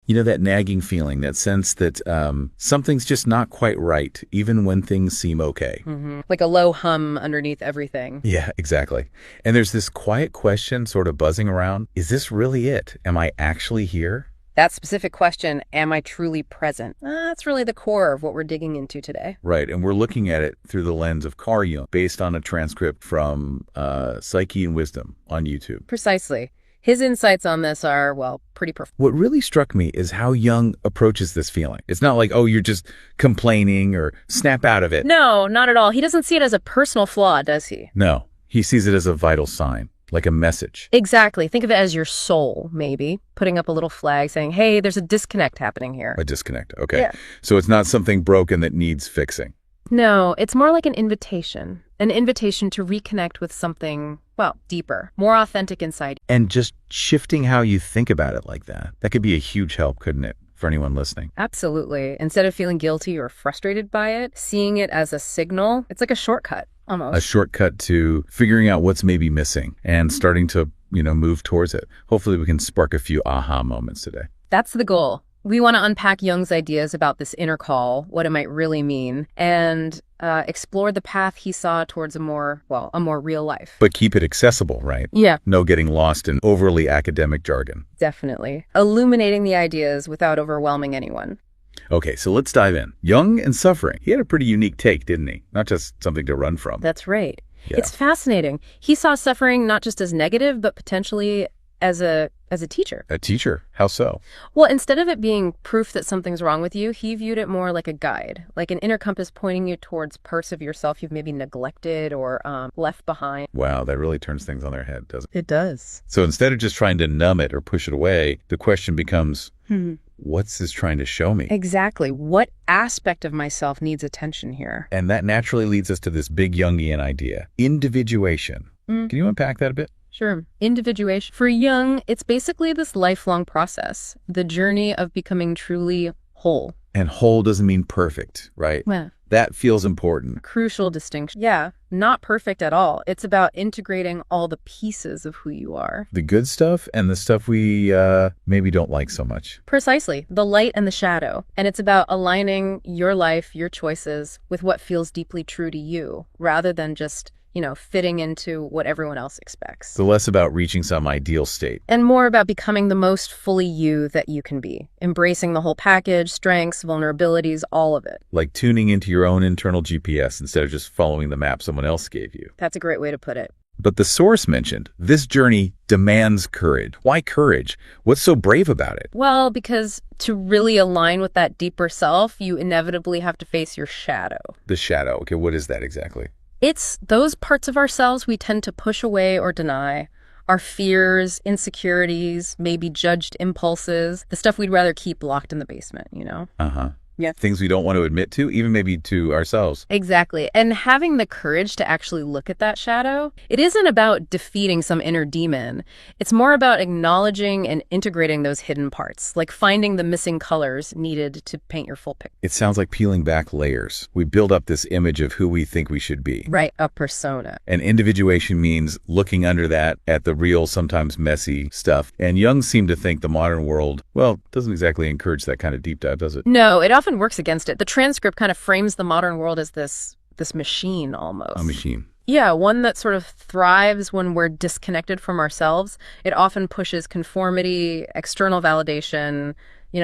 You know, that nagging feeling, that sense that something's just not quite right, even when things seem okay. Like a low hum underneath everything. Yeah, exactly. And there's this quiet question sort of buzzing around. Is this really it? Am I actually here? That specific question, am I truly present? That's really the core of what we're digging into today. Right, and we're looking at it through the lens of Carl Jung, based on a transcript from Psyche and Wisdom on YouTube. Precisely. His insights on this are, well, pretty profound. What really struck me is how Jung approaches this feeling. It's not like, oh, you're just complaining or snap out of it. No, not at all. He doesn't see it as a personal flaw, does he? No, he sees it as a vital sign, like a message. Exactly. Think of it as your soul, maybe, putting up a little flag saying, hey, there's a disconnect happening here. A disconnect, okay. Yeah. So it's not something broken that needs fixing. No, it's more like an invitation to reconnect with something, well, deeper, more authentic inside. And just shifting how you think about it like that, that could be a huge help, couldn't it, for anyone listening? Absolutely. Instead of feeling guilty or frustrated by it, seeing it as a signal, it's like a shortcut, almost. A shortcut to figuring out what's maybe missing and starting to, move towards it. Hopefully we can spark a few aha moments today. That's the goal. We want to unpack Jung's ideas about this inner call, what it might really mean, and explore the path he saw towards a more real life. But keep it accessible, right? Yeah. No getting lost in overly academic jargon. Definitely. Illuminating the ideas without overwhelming anyone. Okay, so let's dive in. Jung and suffering. He had a pretty unique take, didn't he? Not just something to run from. That's right. Yeah. It's fascinating. He saw suffering not just as negative, but potentially as a teacher. A teacher? How so? Well, instead of it being proof that something's wrong with you, he viewed it more like a guide, like an inner compass pointing you towards parts of yourself you've maybe neglected or left behind. Wow, that really turns things on their head, doesn't it? It does. So instead of just trying to numb it or push it away, the question becomes, what's this trying to show me? Exactly. What aspect of myself needs attention here? And that naturally leads us to this big Jungian idea, individuation. Can you unpack that a bit? Sure. Individuation. For Jung, it's basically this lifelong process, the journey of becoming truly whole. And whole doesn't mean perfect, right? Yeah. That feels important. Crucial distinction. Yeah, not perfect at all. It's about integrating all the pieces of who you are. The good stuff and the stuff we maybe don't like so much. Precisely. The light and the shadow. And it's about aligning your life, your choices, with what feels deeply true to you, rather than just fitting into what everyone else expects. So less about reaching some ideal state. And more about becoming the most fully you that you can be. Embracing the whole package, strengths, vulnerabilities, all of it. Like tuning into your own internal GPS instead of just following the map someone else gave you. That's a great way to put it. But the source mentioned, this journey demands courage. Why courage? What's so brave about it? Well, because to really align with that deeper self, you inevitably have to face your shadow. The shadow. Okay, what is that exactly? It's those parts of ourselves we tend to push away or deny. Our fears, insecurities, maybe judged impulses, the stuff we'd rather keep locked in the basement, Uh-huh. Yeah. Things we don't want to admit to, even maybe to ourselves. Exactly. And having the courage to actually look at that shadow, it isn't about defeating some inner demon. It's more about acknowledging and integrating those hidden parts, like finding the missing colors needed to paint your full picture. It sounds like peeling back layers. We build up this image of who we think we should be. Right, a persona. And individuation means looking under that at the real, sometimes messy stuff. And Jung seemed to think the modern world, well, doesn't exactly encourage that kind of deep dive, does it? No, it often works against it. The transcript kind of frames the modern world as this machine almost. A machine. Yeah, one that sort of thrives when we're disconnected from ourselves. It often pushes conformity, external validation,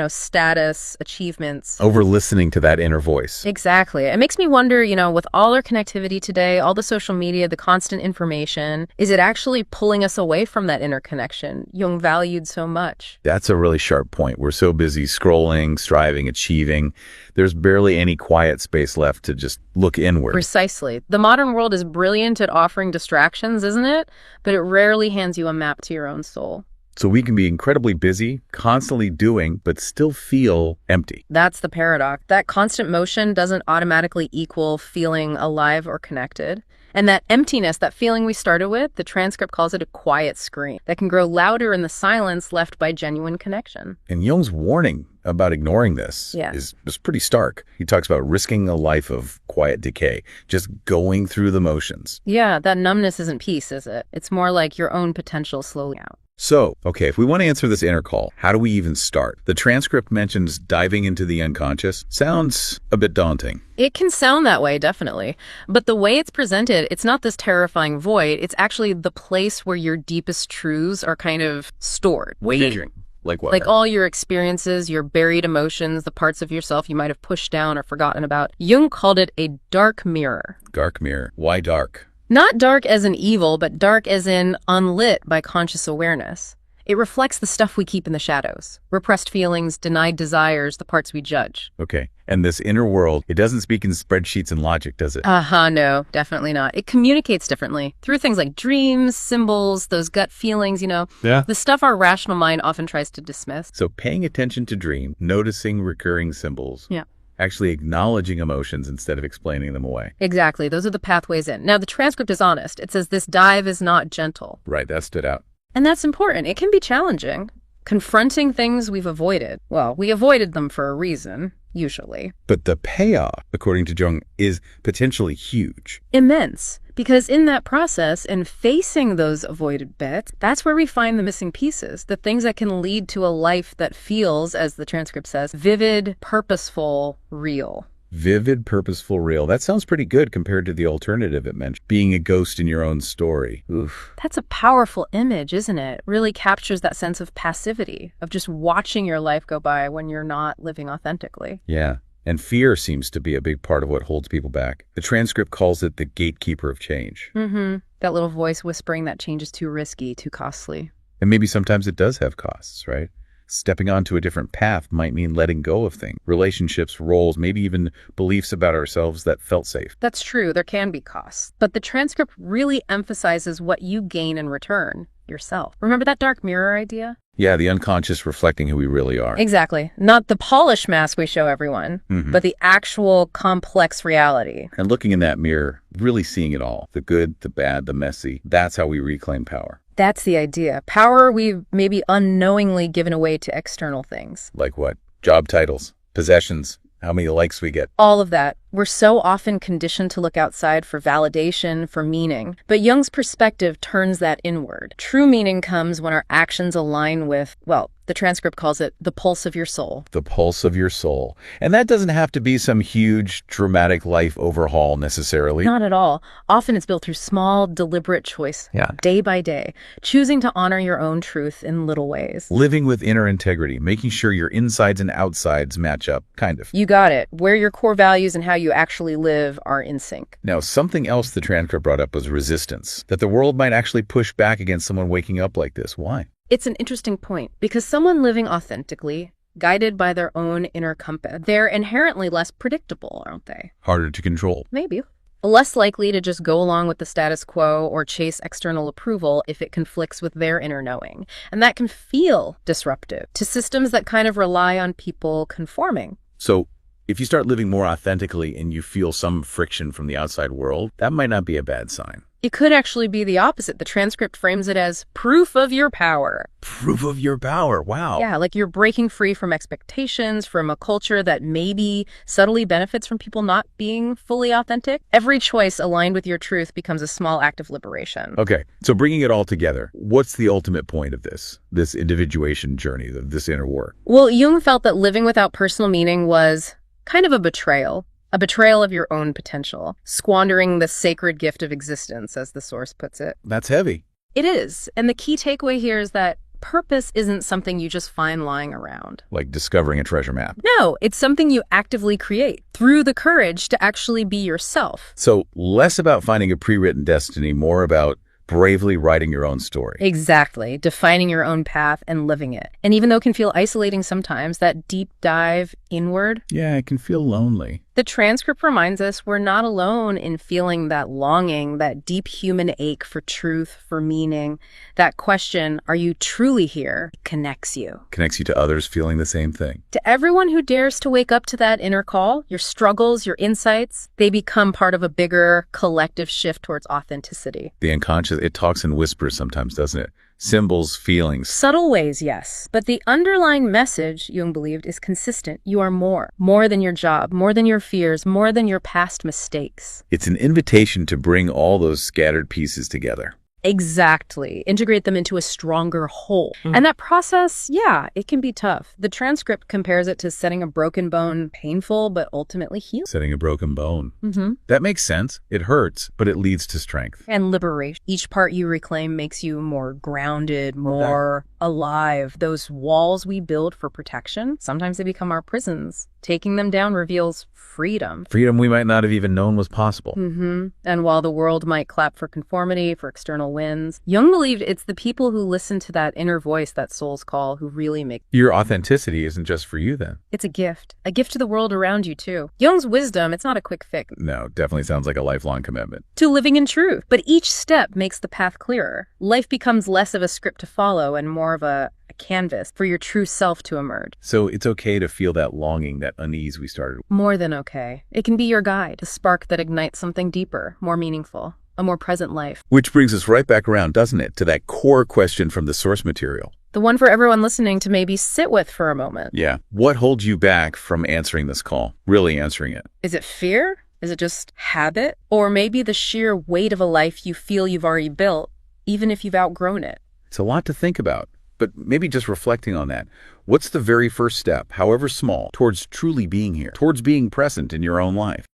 status, achievements. Over listening to that inner voice. Exactly. It makes me wonder, with all our connectivity today, all the social media, the constant information, is it actually pulling us away from that inner connection Jung valued so much? That's a really sharp point. We're so busy scrolling, striving, achieving. There's barely any quiet space left to just look inward. Precisely. The modern world is brilliant at offering distractions, isn't it? But it rarely hands you a map to your own soul. So we can be incredibly busy, constantly doing, but still feel empty. That's the paradox. That constant motion doesn't automatically equal feeling alive or connected. And that emptiness, that feeling we started with, the transcript calls it a quiet scream that can grow louder in the silence left by genuine connection. And Jung's warning about ignoring this is pretty stark. He talks about risking a life of quiet decay, just going through the motions. Yeah, that numbness isn't peace, is it? It's more like your own potential slowly out. So, okay, if we want to answer this inner call, how do we even start? The transcript mentions diving into the unconscious. Sounds a bit daunting. It can sound that way, definitely. But the way it's presented, it's not this terrifying void. It's actually the place where your deepest truths are kind of stored. Waging. Like what? Like all your experiences, your buried emotions, the parts of yourself you might have pushed down or forgotten about. Jung called it a dark mirror. Dark mirror. Why dark? Not dark as in evil, but dark as in unlit by conscious awareness. It reflects the stuff we keep in the shadows. Repressed feelings, denied desires, the parts we judge. Okay. And this inner world, it doesn't speak in spreadsheets and logic, does it? No, definitely not. It communicates differently through things like dreams, symbols, those gut feelings, Yeah. the stuff our rational mind often tries to dismiss. So paying attention to dream, noticing recurring symbols. Yeah. Actually acknowledging emotions instead of explaining them away. Exactly. Those are the pathways in. Now, the transcript is honest. It says this dive is not gentle. Right, that stood out. And that's important. It can be challenging. Confronting things we've avoided. Well, we avoided them for a reason, usually. But the payoff, according to Jung, is potentially huge. Immense. Because in that process, and facing those avoided bits, that's where we find the missing pieces, the things that can lead to a life that feels, as the transcript says, vivid, purposeful, real. Vivid, purposeful, real. That sounds pretty good compared to the alternative it mentioned, being a ghost in your own story. Oof. That's a powerful image, isn't it? It really captures that sense of passivity, of just watching your life go by when you're not living authentically. Yeah. And fear seems to be a big part of what holds people back. The transcript calls it the gatekeeper of change. That little voice whispering that change is too risky, too costly. And maybe sometimes it does have costs, right? Stepping onto a different path might mean letting go of things, relationships, roles, maybe even beliefs about ourselves that felt safe. That's true, there can be costs. But the transcript really emphasizes what you gain in return, yourself. Remember that dark mirror idea? Yeah, the unconscious reflecting who we really are. Exactly. Not the polished mask we show everyone, but the actual complex reality. And looking in that mirror, really seeing it all, the good, the bad, the messy, that's how we reclaim power. That's the idea. Power we've maybe unknowingly given away to external things. Like what? Job titles, possessions, how many likes we get. All of that. We're so often conditioned to look outside for validation, for meaning. But Jung's perspective turns that inward. True meaning comes when our actions align with, well, the transcript calls it the pulse of your soul. The pulse of your soul. And that doesn't have to be some huge, dramatic life overhaul necessarily. Not at all. Often it's built through small, deliberate choice, day by day, choosing to honor your own truth in little ways. Living with inner integrity, making sure your insides and outsides match up, kind of. You got it. Where your core values and how you actually live are in sync. Now, something else the transcript brought up was resistance, that the world might actually push back against someone waking up like this. Why? It's an interesting point, because someone living authentically, guided by their own inner compass, they're inherently less predictable, aren't they? Harder to control. Maybe. Less likely to just go along with the status quo or chase external approval if it conflicts with their inner knowing. And that can feel disruptive to systems that kind of rely on people conforming. So, if you start living more authentically and you feel some friction from the outside world, that might not be a bad sign. It could actually be the opposite. The transcript frames it as proof of your power. Proof of your power. Wow. Yeah, like you're breaking free from expectations, from a culture that maybe subtly benefits from people not being fully authentic. Every choice aligned with your truth becomes a small act of liberation. Okay, so bringing it all together, what's the ultimate point of this individuation journey, this inner work? Well, Jung felt that living without personal meaning was kind of a betrayal of your own potential, squandering the sacred gift of existence, as the source puts it. That's heavy. It is. And the key takeaway here is that purpose isn't something you just find lying around. Like discovering a treasure map. No, it's something you actively create through the courage to actually be yourself. So less about finding a pre-written destiny, more about bravely writing your own story. Exactly. Defining your own path and living it. And even though it can feel isolating sometimes, that deep dive inward, yeah, it can feel lonely. The transcript reminds us we're not alone in feeling that longing, that deep human ache for truth, for meaning. That question, are you truly here, connects you. Connects you to others feeling the same thing. To everyone who dares to wake up to that inner call, your struggles, your insights, they become part of a bigger collective shift towards authenticity. The unconscious, it talks in whispers sometimes, doesn't it? Symbols, feelings. Subtle ways, yes. But the underlying message, Jung believed, is consistent. You are more. More than your job, more than your fears, more than your past mistakes. It's an invitation to bring all those scattered pieces together. Exactly. Integrate them into a stronger whole. And that process, yeah, it can be tough. The transcript compares it to setting a broken bone, painful, but ultimately healing. Setting a broken bone. That makes sense. It hurts, but it leads to strength. And liberation. Each part you reclaim makes you more grounded, more alive. Those walls we build for protection, sometimes they become our prisons. Taking them down reveals freedom. Freedom we might not have even known was possible. And while the world might clap for conformity, for external wins, Jung believed it's the people who listen to that inner voice, that soul's call, who really make. Your authenticity isn't just for you then. It's a gift to the world around you too. Jung's wisdom, it's not a quick fix. No, definitely sounds like a lifelong commitment. To living in truth. But each step makes the path clearer. Life becomes less of a script to follow and more of a canvas for your true self to emerge. So it's okay to feel that longing, that unease we started with. More than okay. It can be your guide, a spark that ignites something deeper, more meaningful, a more present life. Which brings us right back around, doesn't it, to that core question from the source material. The one for everyone listening to maybe sit with for a moment. Yeah. What holds you back from answering this call? Really answering it? Is it fear? Is it just habit? Or maybe the sheer weight of a life you feel you've already built, even if you've outgrown it? It's a lot to think about. But maybe just reflecting on that. What's the very first step, however small, towards truly being here, towards being present in your own life?